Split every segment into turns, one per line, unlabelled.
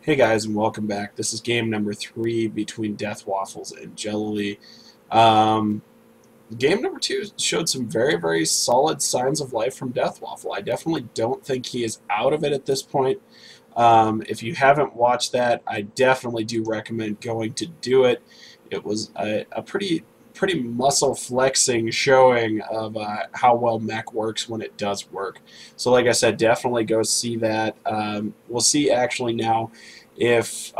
Hey guys, and welcome back. This is game number 3 between Deathwaffles and Jleli. Um, Game number 2 showed some very solid signs of life from Deathwaffle. I definitely don't think he is out of it at this point. If you haven't watched that, I definitely do recommend going to do it. It was a pretty muscle flexing showing of how well mech works when it does work. So like I said, definitely go see that. We'll see actually now if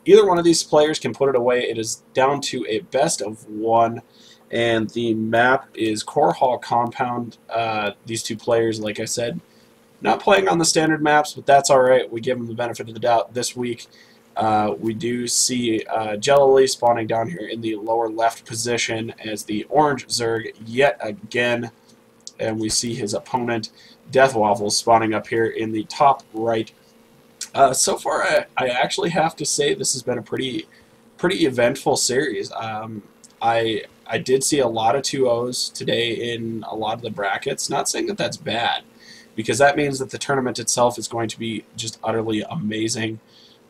either one of these players can put it away. It is down to a best of 1, and the map is Core Hall Compound. These two players, like I said, not playing on the standard maps, but that's alright. We give them the benefit of the doubt this week. We do see Jleli spawning down here in the lower left position as the orange Zerg yet again, and we see his opponent Deathwaffles spawning up here in the top right. So far, I actually have to say this has been a pretty eventful series. I did see a lot of 2-0s today in a lot of the brackets. Not saying that that's bad, because that means that the tournament itself is going to be just utterly amazing.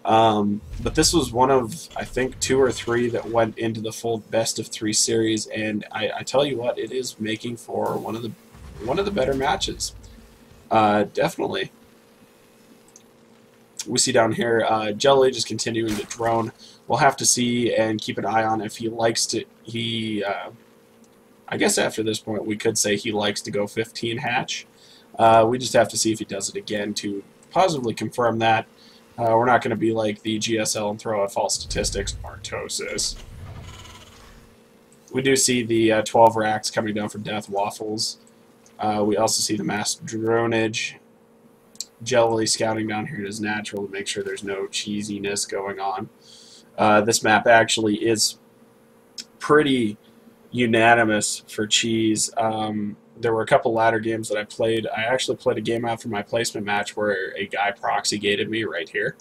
But this was one of, I think, 2 or 3 that went into the full best of 3 series, and I tell you what, it is making for one of the better matches. Definitely. We see down here Jleli just continuing to drone. We'll have to see and keep an eye on if he likes to. I guess after this point we could say he likes to go 15 hatch. We just have to see if he does it again to positively confirm that. We're not going to be like the GSL and throw out false statistics. Artosis. We do see the 12 racks coming down from Deathwaffles. We also see the mass dronage. Jleli scouting down here is natural to make sure there's no cheesiness going on. This map actually is pretty unanimous for cheese. There were a couple ladder games that I played. I actually played a game out for my placement match where a guy proxy gated me right here.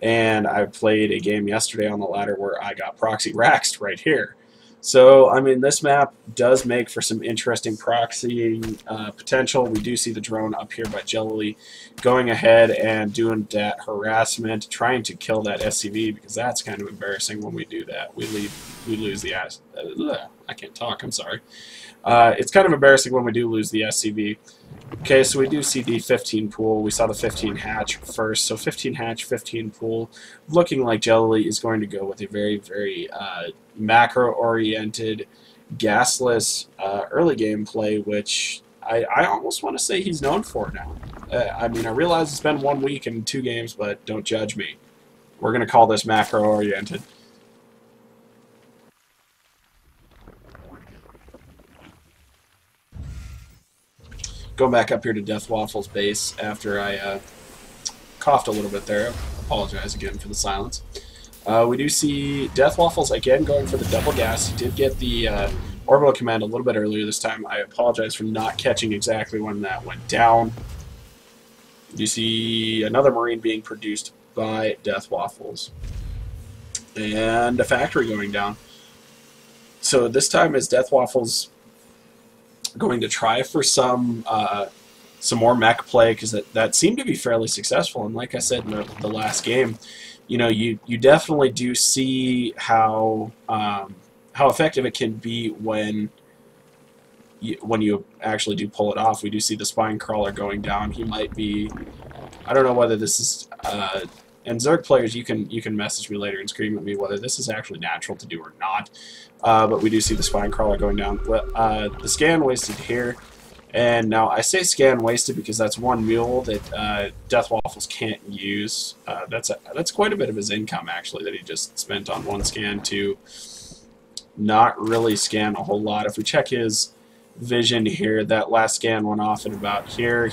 And I played a game yesterday on the ladder where I got proxy raxed right here. So, I mean, this map does make for some interesting proxying potential. We do see the drone up here by Jleli going ahead and doing that harassment, trying to kill that SCV, because that's kind of embarrassing when we do that. We lose the I can't talk, I'm sorry. It's kind of embarrassing when we do lose the SCV. Okay, so we do see the 15 pool. We saw the 15 hatch first. So 15 hatch, 15 pool. Looking like Jleli is going to go with a very macro-oriented, gasless early game play, which I almost want to say he's known for now. I mean, I realize it's been 1 week and 2 games, but don't judge me. We're going to call this macro-oriented. Going back up here to Deathwaffles' base after I coughed a little bit there. Apologize again for the silence. We do see Deathwaffles again going for the double gas. He did get the orbital command a little bit earlier this time. I apologize for not catching exactly when that went down. You see another Marine being produced by Deathwaffles. And a factory going down. So this time is Deathwaffles going to try for some more mech play, because that seemed to be fairly successful. And like I said in the last game, you know, you definitely do see how effective it can be when you actually do pull it off. We do see the spine crawler going down. He might be, I don't know whether this is and Zerg players, you can message me later and scream at me whether this is actually natural to do or not. But we do see the spine crawler going down. The scan wasted here. And now I say scan wasted because that's 1 mule that Deathwaffles can't use. That's quite a bit of his income, actually, that he just spent on 1 scan to not really scan a whole lot. If we check his vision here, that last scan went off at about here.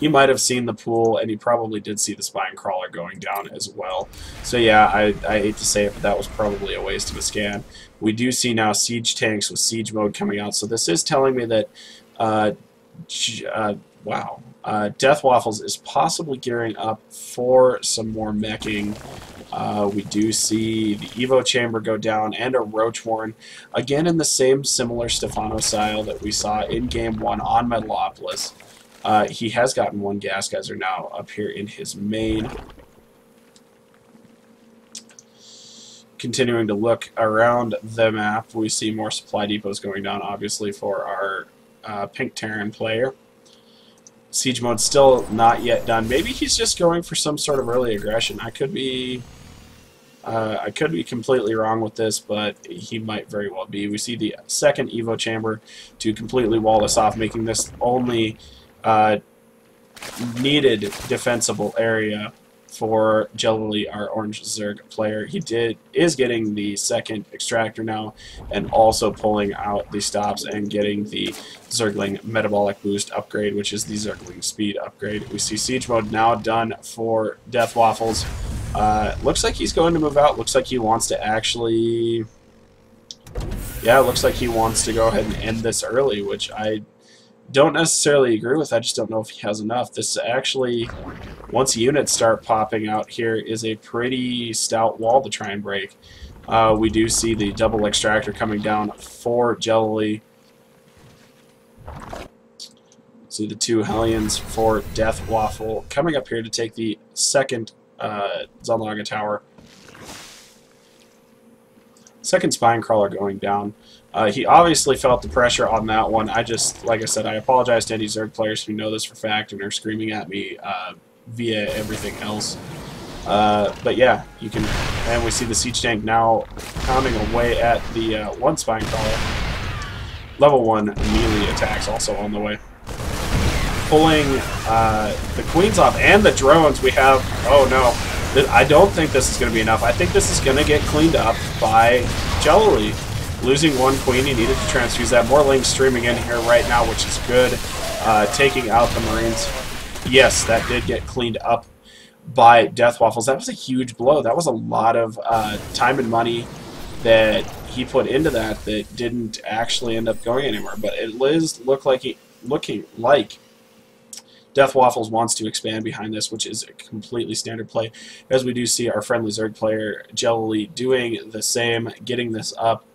He might have seen the pool, and he probably did see the spine crawler going down as well. So yeah, I hate to say it, but that was probably a waste of a scan. We do see now siege tanks with siege mode coming out, so this is telling me that Deathwaffles is possibly gearing up for some more meching. We do see the Evo chamber go down and a Roach Warren, again in the same similar Stefano style that we saw in Game 1 on Metalopolis. He has gotten one gas geyser now up here in his main. Continuing to look around the map, we see more supply depots going down, obviously, for our Pink Terran player. Siege mode still not yet done. Maybe he's just going for some sort of early aggression. I could be completely wrong with this, but he might very well be. We see the second Evo chamber to completely wall this off, making this only needed defensible area for Jleli, our orange Zerg player. He is getting the second extractor now, and also pulling out the stops and getting the Zergling metabolic boost upgrade, which is the Zergling speed upgrade. We see siege mode now done for Deathwaffles. Looks like he's going to move out. Looks like he wants to actually... Yeah, looks like he wants to go ahead and end this early, which I don't necessarily agree with. I just don't know if he has enough. This actually, once units start popping out here, is a pretty stout wall to try and break. We do see the double extractor coming down for Jleli. See the two Hellions for Deathwaffle coming up here to take the second Zunlaga tower. Second spine crawler going down. He obviously felt the pressure on that one. Like I said, I apologize to any Zerg players who know this for fact and are screaming at me via everything else. But yeah, you can, and we see the siege tank now pounding away at the one spine crawler. Level 1 melee attacks also on the way. Pulling the queens off and the drones. We have, oh no, I don't think this is going to be enough. I think this is going to get cleaned up by Jleli. Losing one queen, he needed to transfuse that. More lings streaming in here right now, which is good. Taking out the Marines. Yes, that did get cleaned up by Deathwaffles. That was a huge blow. That was a lot of time and money that he put into that didn't actually end up going anywhere. But it is looking like Deathwaffles wants to expand behind this, which is a completely standard play. As we do see our friendly Zerg player, Jleli, doing the same, getting this up.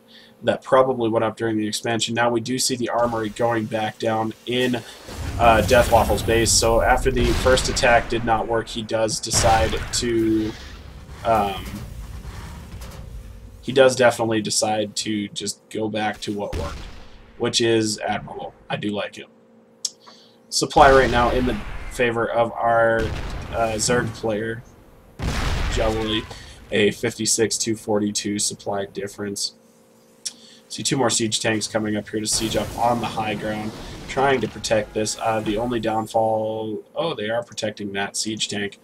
That probably went up during the expansion. Now we do see the armory going back down in Deathwaffle's base. So after the first attack did not work, he does decide to... he does definitely decide to just go back to what worked, which is admirable. I do like it. Supply right now in the favor of our Zerg player, Jleli, a 56-242 supply difference. See two more siege tanks coming up here to siege up on the high ground, trying to protect this. The only downfall... Oh, they are protecting that siege tank.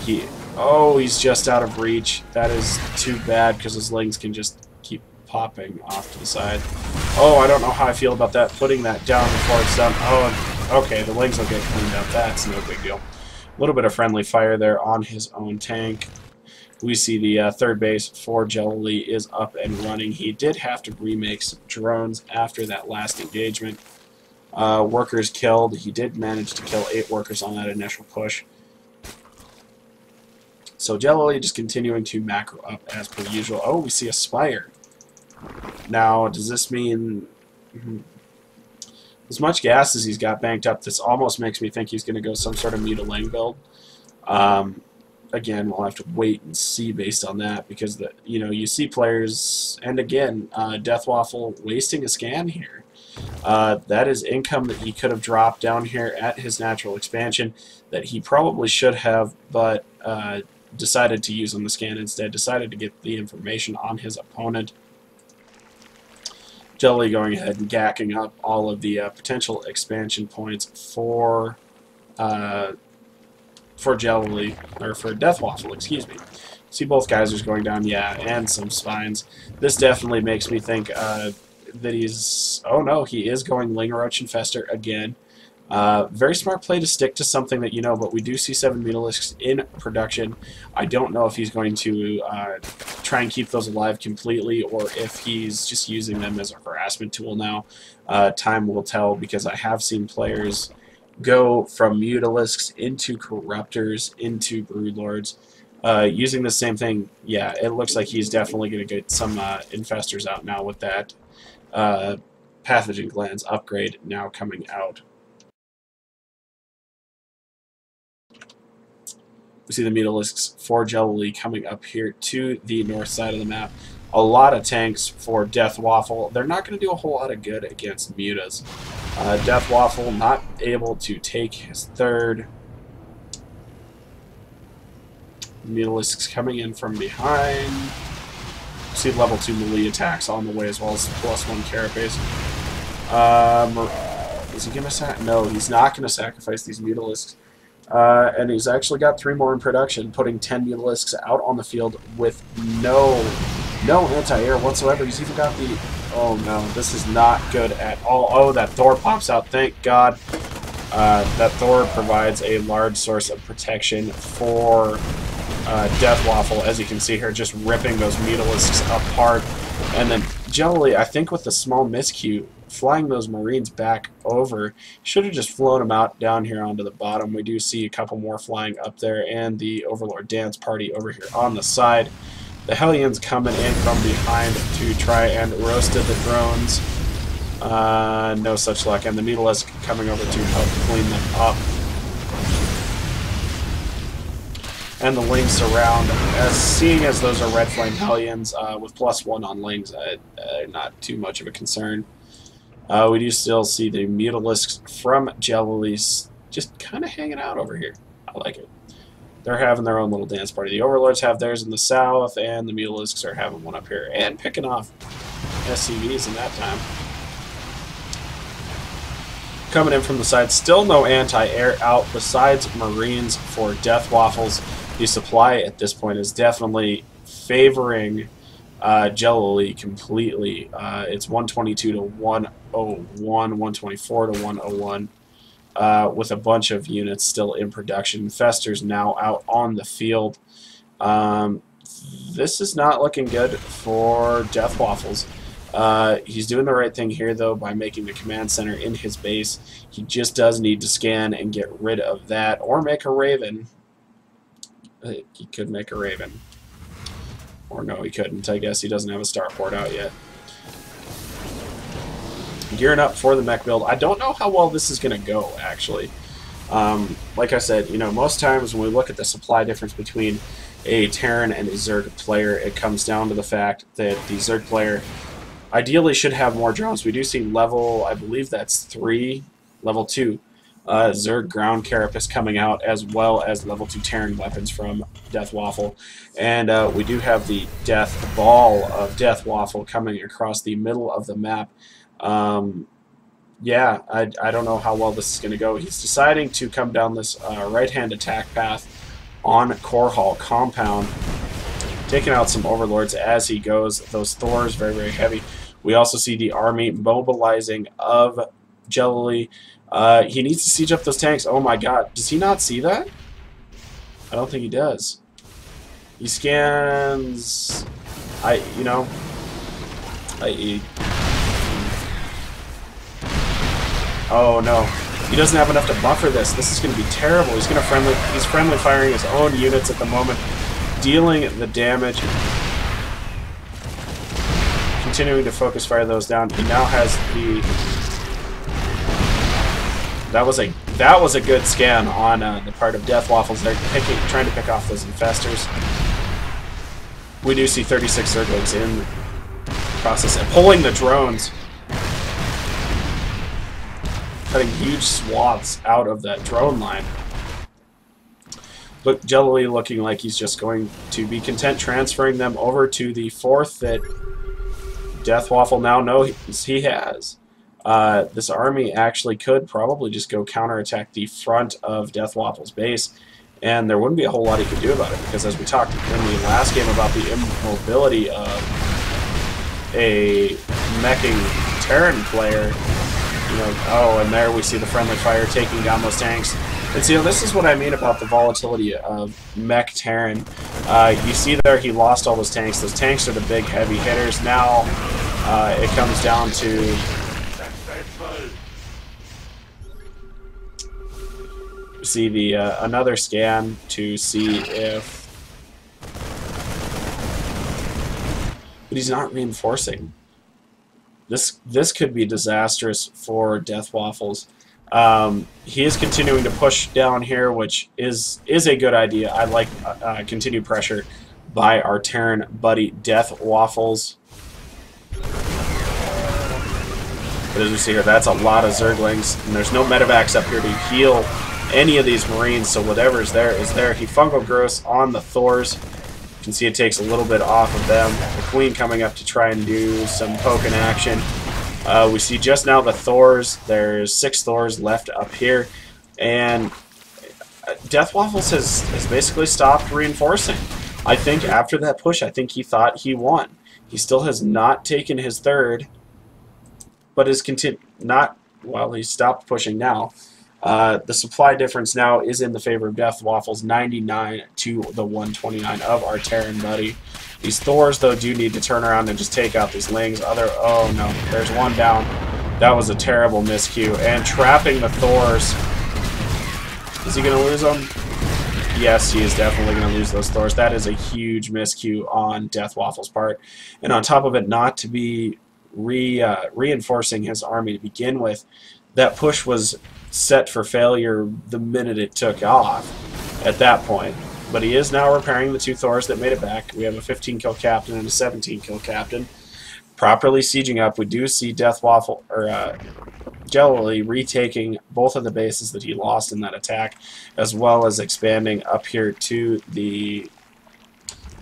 He's just out of reach. That is too bad because his lings can just keep popping off to the side. Oh, I don't know how I feel about that. Putting that down before it's done. Oh, okay, the lings will get cleaned up. That's no big deal. A little bit of friendly fire there on his own tank. We see the third base for Jleli is up and running. He did have to remake some drones after that last engagement. Workers killed. He did manage to kill 8 workers on that initial push. So Jleli just continuing to macro up as per usual. Oh, we see a Spire. Now, does this mean... As much gas as he's got banked up, this almost makes me think he's going to go some sort of mutilang build. Again, we'll have to wait and see based on that, because you see players, and again, Deathwaffle wasting a scan here. That is income that he could have dropped down here at his natural expansion that he probably should have, but decided to use on the scan instead. Decided to get the information on his opponent. Jleli going ahead and gacking up all of the potential expansion points for Jleli, or for Deathwaffle, excuse me. See both geysers going down, yeah, and some spines. This definitely makes me think that he's... Oh no, he is going Lingeroach Infester again. Very smart play to stick to something that you know, but we do see 7 Mutalisks in production. I don't know if he's going to try and keep those alive completely, or if he's just using them as a harassment tool now. Time will tell, because I have seen players go from Mutalisks into Corruptors into Broodlords. Using the same thing, yeah, it looks like he's definitely going to get some Infestors out now with that Pathogen Glands upgrade now coming out. We see the Mutalisks for Jleli coming up here to the north side of the map. A lot of tanks for Deathwaffle. They're not going to do a whole lot of good against Mutas. Deathwaffle not able to take his third. Mutalisks coming in from behind. See level 2 melee attacks on the way as well as +1 carapace. Is he going to sacrifice? No, he's not going to sacrifice these Mutalisks. And he's actually got 3 more in production, putting 10 Mutalisks out on the field with no anti-air whatsoever. He's even got the... Oh no, this is not good at all. Oh, that Thor pops out, thank God. That Thor provides a large source of protection for Deathwaffle, as you can see here, just ripping those Mutalisks apart. And then Jleli, I think with the small miscue, flying those Marines back over, should have just flown them out down here onto the bottom. We do see a couple more flying up there, and the Overlord Dance Party over here on the side. The Hellions coming in from behind to try and roast the drones. No such luck, and the Mutalisk coming over to help clean them up. And the Lynx around, seeing as those are Red Flame Hellions with +1 on Lynx, not too much of a concern. We do still see the Mutalisks from Jleli just kind of hanging out over here. I like it. They're having their own little dance party. The Overlords have theirs in the south, and the Mutalisks are having one up here. And picking off SCVs in that time. Coming in from the side, still no anti-air out besides Marines for Deathwaffles. The supply at this point is definitely favoring Jleli completely. It's 122 to 101, 124 to 101. With a bunch of units still in production. Fester's now out on the field. This is not looking good for Deathwaffles. He's doing the right thing here, though, by making the command center in his base. He just does need to scan and get rid of that, or make a Raven. He could make a Raven. Or no, he couldn't. I guess he doesn't have a starport out yet. Gearing up for the mech build. I don't know how well this is going to go, actually. Like I said, you know, most times when we look at the supply difference between a Terran and a Zerg player, it comes down to the fact that the Zerg player ideally should have more drones. We do see level, I believe that's 3, level 2, Zerg ground carapace coming out, as well as level 2 Terran weapons from Deathwaffle. And we do have the Death Ball of Deathwaffle coming across the middle of the map. Yeah, I don't know how well this is going to go. He's deciding to come down this right-hand attack path on Core Hall Compound, taking out some Overlords as he goes. Those Thors, very, very heavy. We also see the army mobilizing of Jleli. He needs to siege up those tanks. Oh my god, does he not see that? I don't think he does. He scans... Oh no, he doesn't have enough to buffer this. This is going to be terrible. He's friendly firing his own units at the moment, dealing the damage, continuing to focus fire those down. He now has the... That was a good scan on the part of Deathwaffles. They're trying to pick off those infestors. We do see 36 Zerglings in the process and pulling the drones, cutting huge swaths out of that drone line. But Jleli looking like he's just going to be content transferring them over to the 4th that Deathwaffle now knows he has. This army actually could probably just go counterattack the front of Deathwaffle's base, and there wouldn't be a whole lot he could do about it, because as we talked in the last game about the immobility of a meching Terran player, you know, oh, and there we see the friendly fire taking down those tanks. And so, this is what I mean about the volatility of mech Terran. You see there he lost all those tanks. Those tanks are the big heavy hitters. Now it comes down to see the another scan to see if... But he's not reinforcing. This could be disastrous for Deathwaffles. He is continuing to push down here, which is a good idea. I like continued pressure by our Terran buddy Deathwaffles. But as we see here, that's a lot of Zerglings, and there's no medevacs up here to heal any of these Marines, so whatever's there is there. He Fungal Gross on the Thors. You can see it takes a little bit off of them. The Queen coming up to try and do some poking action. We see just now the Thors. There's 6 Thors left up here, and Deathwaffles has basically stopped reinforcing. I think after that push, I think he thought he won. He still has not taken his third, but is well, he stopped pushing now. The supply difference now is in the favor of Deathwaffles, 99 to the 129 of our Terran buddy. These Thors, though, do need to turn around and just take out these Lings. Oh no, there's one down. That was a terrible miscue. And trapping the Thors. Is he going to lose them? Yes, he is definitely going to lose those Thors. That is a huge miscue on Deathwaffles' part. And on top of it, not to be reinforcing his army to begin with, that push was set for failure the minute it took off at that point. But he is now repairing the 2 Thors that made it back. We have a 15-kill captain and a 17-kill captain. Properly sieging up, we do see Deathwaffle, or Jleli, retaking both of the bases that he lost in that attack, as well as expanding up here to the,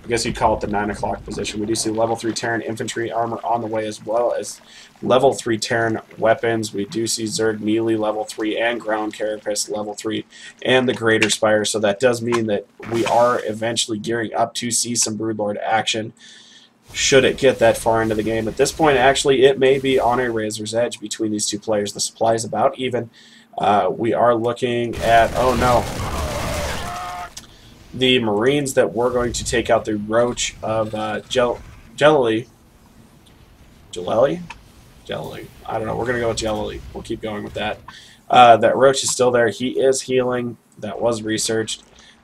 I guess you'd call it the 9 o'clock position. We do see level 3 Terran infantry armor on the way, as well as level 3 Terran weapons. We do see Zerg melee level 3 and ground carapace level 3 and the Greater Spire. So that does mean that we are eventually gearing up to see some Broodlord action, should it get that far into the game. At this point, actually, it may be on a razor's edge between these two players. The supply is about even. We are looking at, oh no, the Marines that we're going to take out the Roach of Jleli. I don't know. We're going to go with Jleli. We'll keep going with that. That Roach is still there. He is healing. That was researched.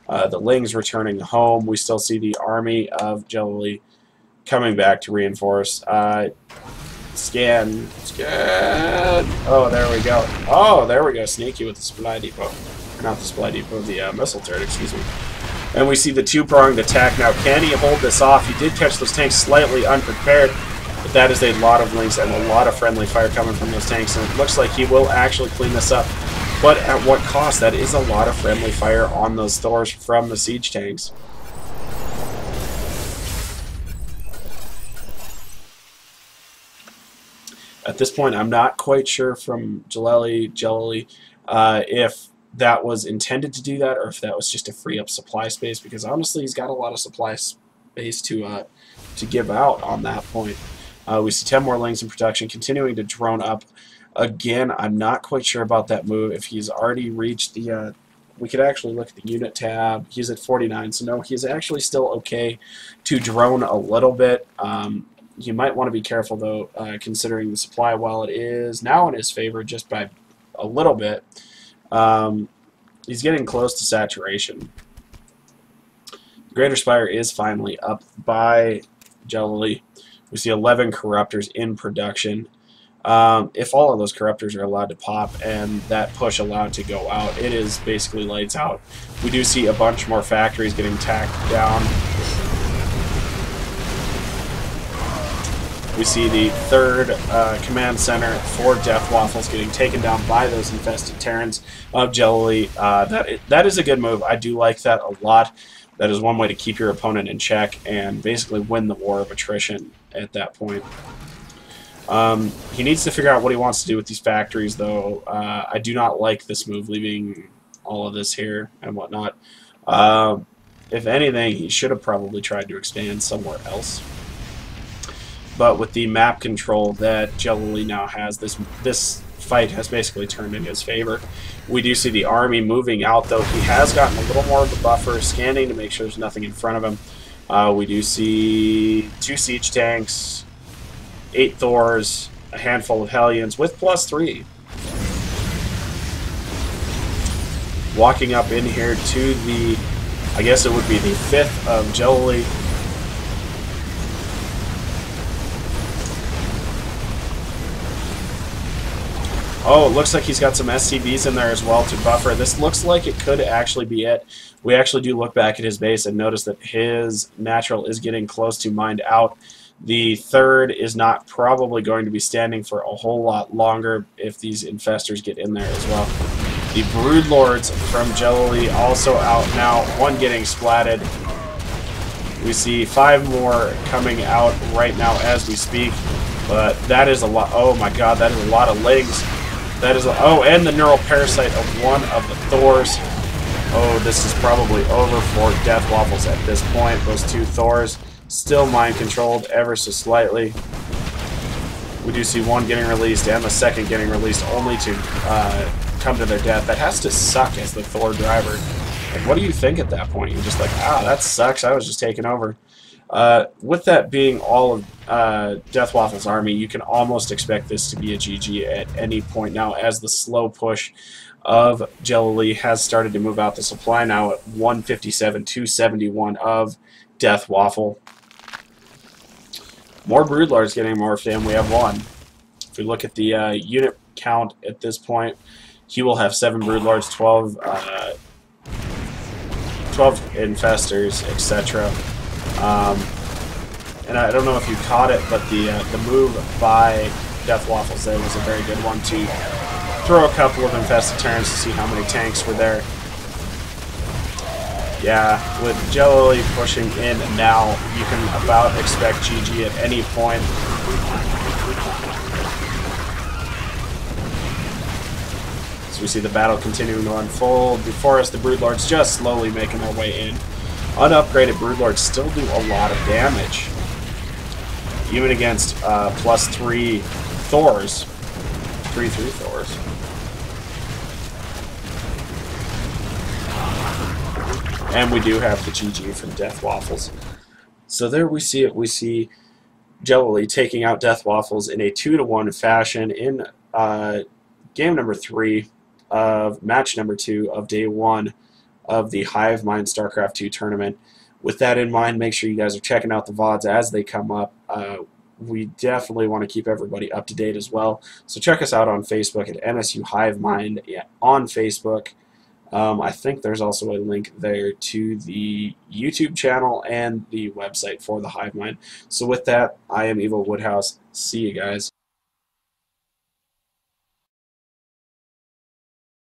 The Ling's returning home. We still see the army of Jleli coming back to reinforce. Scan. Oh, there we go. Oh, there we go. Sneaky with the supply depot. Not the supply depot, the missile turret, excuse me. And we see the 2-pronged attack now. Can he hold this off? He did catch those tanks slightly unprepared, but that is a lot of Lings and a lot of friendly fire coming from those tanks, and it looks like he will actually clean this up. But at what cost? That is a lot of friendly fire on those Thors from the siege tanks. At this point, I'm not quite sure from Jleli, if that was intended to do that or if that was just to free up supply space, because honestly, he's got a lot of supply space to give out on that point. We see 10 more Lings in production, continuing to drone up. Again, I'm not quite sure about that move. If he's already reached the... we could actually look at the unit tab. He's at 49, so no, he's actually still okay to drone a little bit. You might want to be careful, though, considering the supply, while it is now in his favor just by a little bit, he's getting close to saturation. Greater Spire is finally up by Jleli. We see 11 Corruptors in production. If all of those Corruptors are allowed to pop and that push allowed to go out, it is basically lights out. We do see a bunch more factories getting tacked down. We see the 3rd command center for Deathwaffles getting taken down by those infested Terrans of Jleli. That is a good move. I do like that a lot. That is one way to keep your opponent in check and basically win the war of attrition at that point. He needs to figure out what he wants to do with these factories, though. I do not like this move, leaving all of this here and whatnot. If anything, he should have probably tried to expand somewhere else. But with the map control that Jleli now has, this fight has basically turned in his favor. We do see the army moving out, though. He has gotten a little more of a buffer, scanning to make sure there's nothing in front of him. We do see 2 siege tanks, 8 Thors, a handful of Hellions with +3. Walking up in here to the, I guess it would be the 5th of Jleli. Oh, it looks like he's got some SCVs in there as well to buffer. This looks like it could actually be it. We actually do look back at his base and notice that his natural is getting close to mined out. The third is not probably going to be standing for a whole lot longer if these infestors get in there as well. The Broodlords from Jleli also out now, one getting splatted. We see 5 more coming out right now as we speak, but that is a lot. Oh my god, that is a lot of legs. That is oh, and the neural parasite of one of the Thors. Oh, this is probably over for Deathwaffles at this point. Those 2 Thors still mind controlled ever so slightly. We do see one getting released and the second getting released, only to come to their death. That has to suck as the Thor driver. Like, what do you think at that point? You're just like, ah, that sucks. I was just taking over. With that being all of Deathwaffles' army, you can almost expect this to be a GG at any point now, as the slow push of Jleli has started to move out. The supply now at 157, 271 of Deathwaffle. More Broodlords getting morphed in. We have 1. If we look at the unit count at this point, he will have 7 Broodlords, 12 infestors, etc. And I don't know if you caught it, but the move by Deathwaffles there was a very good one to throw a couple of infested turns to see how many tanks were there. Yeah, with Jleli pushing in now, you can about expect GG at any point. So we see the battle continuing to unfold. Before us, the Broodlords just slowly making their way in. Unupgraded Broodlords still do a lot of damage. Even against +3 Thors. 3/3 Thors. And we do have the GG from Deathwaffles. So there we see it. We see Jleli taking out Deathwaffles in a 2-to-1 fashion in game number 3 of match number 2 of day 1 of the Hivemind StarCraft 2 tournament. With that in mind, make sure you guys are checking out the VODs as they come up. We definitely want to keep everybody up to date as well. So check us out on Facebook at MSU Hivemind on Facebook. I think there's also a link there to the YouTube channel and the website for the Hivemind. So with that, I am Evil Woodhouse. See you guys.